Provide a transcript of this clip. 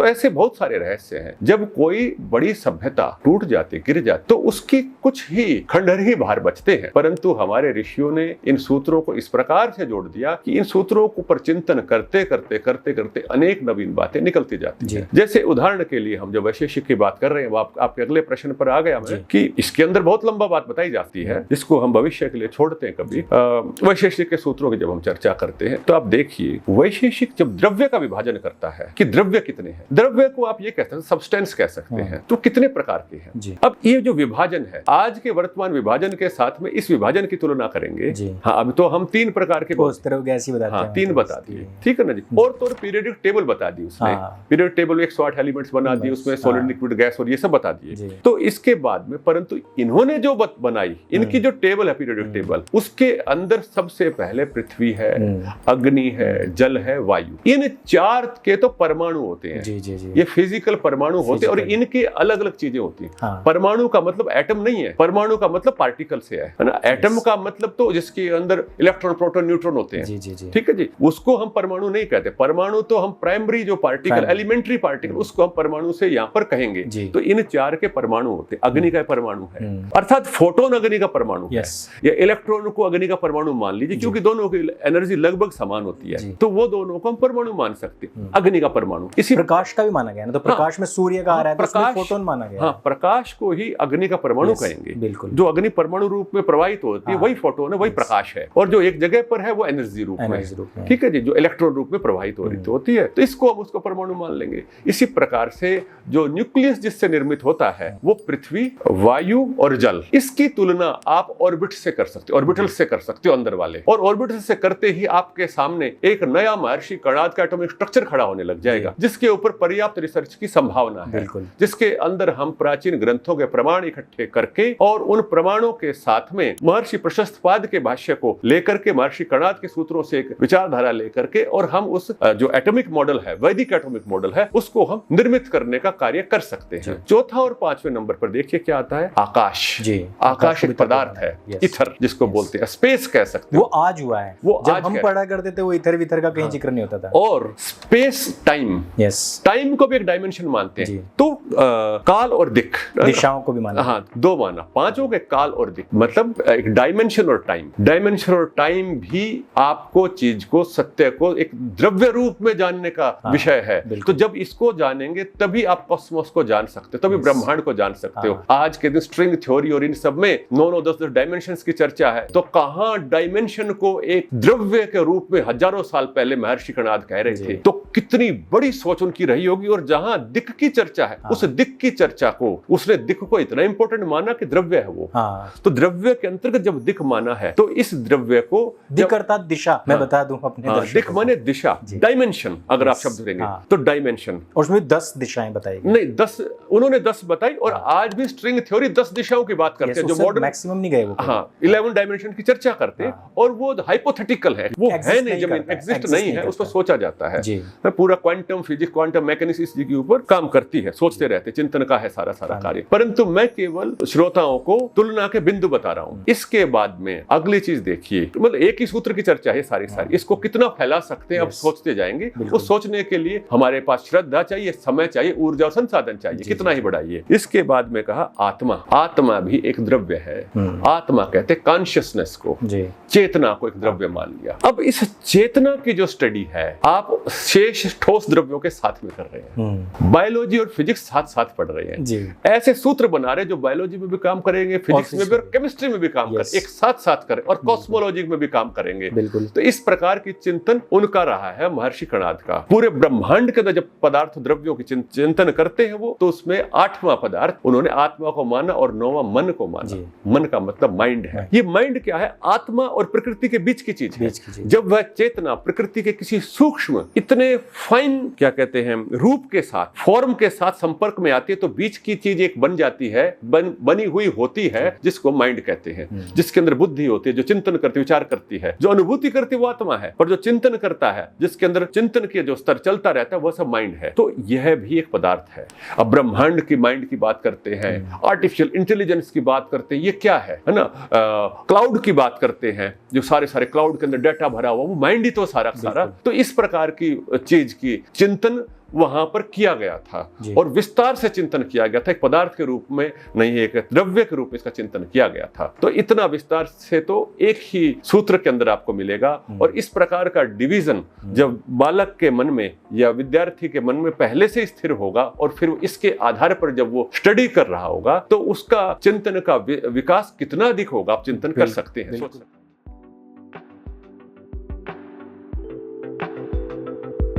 तो ऐसे बहुत सारे रहस्य हैं। जब कोई बड़ी सभ्यता टूट जाती, गिर जाती, तो उसकी कुछ ही खंडहर ही बाहर बचते हैं, परंतु हमारे ऋषियों ने इन सूत्रों को इस प्रकार से जोड़ दिया कि इन सूत्रों को पर चिंतन करते करते करते करते अनेक नवीन बातें निकलती जाती हैं। जैसे उदाहरण के लिए हम जब वैशेषिक की बात कर रहे हैं, आपके अगले प्रश्न पर आ गया मैं कि इसके अंदर बहुत लंबा बात बताई जाती है, जिसको हम भविष्य के लिए छोड़ते हैं कभी। वैशेषिक के सूत्रों की जब हम चर्चा करते हैं तो आप देखिए, वैशेषिक जब द्रव्य का विभाजन करता है कि द्रव्य कितने हैं, द्रव्य को आप ये कहते हैं सब्सटेंस कह सकते हैं, तो कितने प्रकार के हैं। अब ये जो विभाजन है, आज के वर्तमान विभाजन के साथ में इस विभाजन की तुलना करेंगे। हाँ, अब तो हम 3 प्रकार के हाँ 3 बता दिए, ठीक है ना जी। और तो पीरियोडिक टेबल बता दी उसने, पीरियोडिक टेबल में 108 एलिमेंट्स बना दिए, उसमें सॉलिड लिक्विड गैस और ये सब बता दिए। तो इसके बाद में परंतु इन्होंने जो बनाई, इनकी जो टेबल है पीरियोडिक टेबल, उसके अंदर सबसे पहले पृथ्वी है, अग्नि है, जल है, वायु, इन 4 के तो परमाणु होते हैं। ये फिजिकल परमाणु होते हैं और इनके अलग अलग चीजें होती हैं। परमाणु का मतलब एटम नहीं है, परमाणु का मतलब पार्टिकल से है ना। एटम का मतलब तो जिसके अंदर इलेक्ट्रॉन, प्रोटॉन, न्यूट्रॉन होते हैं, ठीक है जी, उसको हम परमाणु नहीं कहते। परमाणु तो हम प्राइमरी जो पार्टिकल, एलिमेंट्री पार्टिकल, उसको हम परमाणु से यहाँ पर कहेंगे। तो इन 4 के परमाणु होते हैं। अग्नि का परमाणु है, अर्थात फोटोन अग्नि का परमाणु है, या इलेक्ट्रॉन को अग्नि का परमाणु मान लीजिए, क्योंकि दोनों की एनर्जी लगभग समान होती है, तो वो दोनों को हम परमाणु मान सकते हैं। अग्नि का परमाणु, इसी प्रकाश का भी माना गया ना, तो प्रकाश में सूर्य का आ रहा है, प्रकाश फोटोन माना गया। हाँ, प्रकाश को ही अग्नि का परमाणु कहेंगे। बिल्कुल, जो अग्नि परमाणु रूप में प्रवाहित होती है वही फोटोन है, वही प्रकाश है, और जो एक जगह पर है वो एनर्जी रूप में, ठीक है जी, जो इलेक्ट्रॉन रूप में प्रवाहित होती है, तो इसको हम उसको परमाणु मान लेंगे। इसी प्रकार से जो न्यूक्लियस जिससे निर्मित होता है वो पृथ्वी, वायु और जल, इसकी तुलना आप ऑर्बिट से कर सकते हो, ऑर्बिटल से कर सकते हो अंदर वाले, और ऑर्बिटल से करते ही आपके सामने एक नया महर्षि कणाद का एटॉमिक स्ट्रक्चर खड़ा होने लग जाएगा, जिसके ऊपर पर्याप्त रिसर्च की संभावना है, जिसके अंदर हम प्राचीन ग्रंथों के प्रमाण इकट्ठे करके और उन प्रमाणों के साथ में महर्षि प्रशस्तपाद के भाष्य को लेकर के, महर्षि कणाद के सूत्रों से एक विचारधारा लेकर के, और हम उस जो एटॉमिक मॉडल है, वैदिक एटॉमिक मॉडल है, उसको हम निर्मित करने का कार्य कर सकते हैं। चौथा और 5वें नंबर पर देखिए क्या आता है, आकाश। आकाश एक पदार्थ है, इथर जिसको बोलते हैं, स्पेस कह सकते हैं। वो आज हुआ है, वो जब हम पढ़ा करते थे वो इथर विथर का कहीं जिक्र नहीं होता था। और स्पेस टाइम, टाइम को भी एक डायमेंशन मानते हैं, तो काल और दिक, दिशाओं को भी माना। हाँ, 2 माना, 5 हो गए, काल और दिक, मतलब एक डायमेंशन और टाइम। डायमेंशन और टाइम भी आपको चीज को, सत्य को एक द्रव्य रूप में जानने का विषय है। तो जब इसको जानेंगे तभी आप कॉस्मोस को जान सकते हो, तभी ब्रह्मांड को जान सकते हो। आज के दिन स्ट्रिंग थ्योरी और इन सब में 9-9, 10-10 डायमेंशंस की चर्चा है, तो कहां डायमेंशन को एक द्रव्य के रूप में हजारों साल पहले महर्षि कणाद कह रहे थे, तो कितनी बड़ी सोच उनकी रही होगी। और जहां दिक की चर्चा है, उस दिक की चर्चा को, उसने दिक को इतना इंपॉर्टेंट माना कि द्रव्य है वो। तो द्रव्य के अंतर्गत जब दिक माना है, तो इस द्रव्य को, दिक अर्थात दिशा, मैं बता दूं अपने दिक माने दिशा, डायमेंशन अगर आप शब्द देंगे तो डायमेंशन, उसमें 10 दिशाएं बताई नहीं, 10 उन्होंने 10 बताई, और आज भी स्ट्रिंग थ्योरी 10 दिशाओं की बात करते हैं, जो मॉडर्न मैक्सिमम नहीं गए वो। हाँ, 11 डायमेंशन की चर्चा करते हैं, और वो हाइपोथेटिकल है, वो है नहीं, जमीन एग्जिस्ट नहीं है, उसको सोचा जाता है। पूरा क्वांटम फिजिक्स, क्वांटम मैकेनिक्स इसी के ऊपर काम करती है, सोचते रहते, चिंतन का है सारा कार्य। परंतु मैं केवल श्रोताओं को तुलना के बिंदु बता रहा हूं। इसके बाद में अगली चीज देखिए, मतलब एक ही सूत्र की चर्चा है सारी, इसको कितना फैला सकते हैं अब सोचते जाएंगे। उस सोचने के लिए हमारे पास श्रद्धा चाहिए, समय चाहिए, ऊर्जा और संसाधन चाहिए, कितना ही बढ़ाइए। इसके बाद में कहा आत्मा, आत्मा भी एक द्रव्य है। आत्मा कहते हैं कॉन्शियसनेस को, चेतना को एक द्रव्य मान लिया। अब इस चेतना की जो स्टडी है, आप शेष ठोस द्रव्यों के साथ में कर रहे हैं, बायोलॉजी और फिजिक्स साथ साथ पढ़ रहे हैं, ऐसे सूत्र बना रहे जो बायोलॉजी में भी काम करेंगे, फिजिक्स में भी और केमिस्ट्री में भी काम करेंगे, एक साथ साथ करें, और कॉस्मोलॉजी में भी काम करेंगे। तो इस प्रकार की चिंतन उनका रहा है, महर्षि कणाद का। पूरे ब्रह्मांड के अंदर जब पदार्थ द्रव्यों की चिंतन करते हैं वो, तो उसमें 8वां पदार्थ उन्होंने आत्मा को माना और 9वां मन को माना। मन का मतलब माइंड है। ये माइंड क्या है? आत्मा और प्रकृति के बीच की चीज है। जब वह चेतना प्रकृति के किसी सूक्ष्म, इतने फाइन, क्या कहते हैं, रूप के साथ, फॉर्म के साथ संपर्क में आती है, तो बीच की चीज एक बन जाती है, बनी हुई होती है, जिसको माइंड कहते हैं, जिसके अंदर बुद्धि होती है, जो चिंतन करती, विचार करती है, जो अनुभूति करती है वो आत्मा है, पर जो चिंतन करता है, जिसके अंदर चिंतन के जो स्तर चलता रहता है, वह सब माइंड है। तो यह भी एक पदार्थ है। अब ब्रह्मांड की माइंड की बात करते हैं, आर्टिफिशियल इंटेलिजेंस की बात करते हैं, ये क्या है ना, क्लाउड की बात करते हैं, जो सारे क्लाउड के अंदर डाटा भरा हुआ, वो माइंड ही तो सारा। तो इस प्रकार की चीज की चिंतन वहां पर किया गया था और विस्तार से चिंतन किया गया था। एक पदार्थ के रूप में नहीं, एक द्रव्य के रूप में इसका चिंतन किया गया था। तो इतना विस्तार से तो एक ही सूत्र के अंदर आपको मिलेगा। और इस प्रकार का डिवीजन जब बालक के मन में या विद्यार्थी के मन में पहले से स्थिर होगा और फिर इसके आधार पर जब वो स्टडी कर रहा होगा तो उसका चिंतन का विकास कितना अधिक होगा, आप चिंतन कर सकते हैं, सोच सकते हैं।